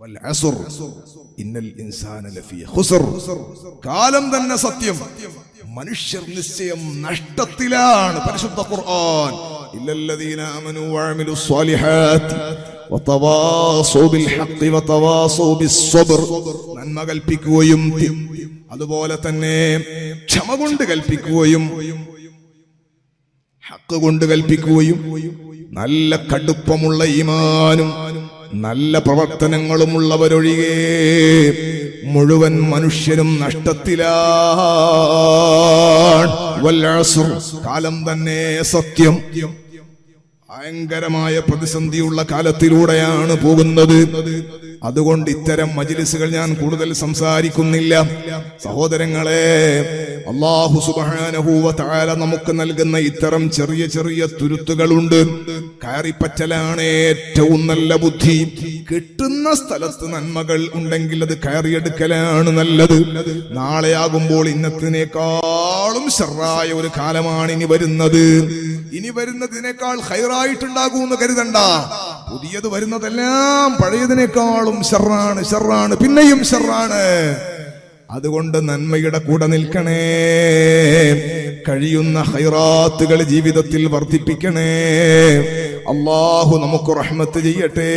വൽ അസ്ർ ഇന്നൽ ഇൻസാന ലഫീ ഖുസ്ർ. കാലം തന്നെ സത്യം, മനുഷ്യർ നിശ്ചയം നഷ്ടത്തിലാണ്. പരിശുദ്ധ ഖുർആൻ ഇല്ലല്ലദീന ആമനൂ വഅമിലുസ് സ്വാലിഹാത്ത് വതവാസൗ ബിൽ ഹഖ് വതവാസൗ ബിസ് സബ്ർ. നന്മ കൽപ്പിക്കുകയും അതുപോലെ തന്നെ ക്ഷമ കൊണ്ട് കൽപ്പിക്കുകയും ഹഖ് കൊണ്ട് കൽപ്പിക്കുകയും നല്ല കടുപ്പമുള്ള ഈമാനും നല്ല പ്രവർത്തനങ്ങളുമുള്ളവരൊഴികെ മുഴുവൻ മനുഷ്യരും നഷ്ടത്തിലാണ്. വൽ അസ്ർ, കാലം തന്നെ സത്യം. ഭയങ്കരമായ പ്രതിസന്ധിയുള്ള കാലത്തിലൂടെയാണ് പോകുന്നത്. അതുകൊണ്ട് ഇത്തരം മജ്‌ലിസുകൾ ഞാൻ കൂടുതൽ സംസാരിക്കുന്നില്ല. സഹോദരങ്ങളെ, അല്ലാഹു സുബ്ഹാനഹു വ തആല നമുക്ക് നൽകുന്ന ഇത്തരം ചെറിയ ചെറിയ തുരുത്തുകളുണ്ട്. കയറിപ്പറ്റലാണ് ഏറ്റവും നല്ല ബുദ്ധി. കിട്ടുന്ന സ്ഥലത്ത് നന്മകൾ ഉണ്ടെങ്കിൽ അത് കയറിയെടുക്കലാണ് നല്ലത്. നാളെയാകുമ്പോൾ ഇന്നത്തിനേക്കാളും ശർറായ ഒരു കാലമാണ് ഇനി വരുന്നത്. ഇനി വരുന്നതിനേക്കാൾ ഖൈറായിട്ടുണ്ടാകുമെന്ന് കരുതണ്ട. പുതിയത് വരുന്നതെല്ലാം പഴയതിനേക്കാളും ശർറാണ്, ശർറാണ്, പിന്നെയും ശർറാണ്. അതുകൊണ്ട് നന്മയുടെ കൂടെ നിൽക്കണേ. കഴിയുന്ന ഖൈറാത്തുകൾ ജീവിതത്തിൽ വർദ്ധിപ്പിക്കണേ. അല്ലാഹു നമുക്ക് റഹ്മത്ത് ചെയ്യട്ടെ.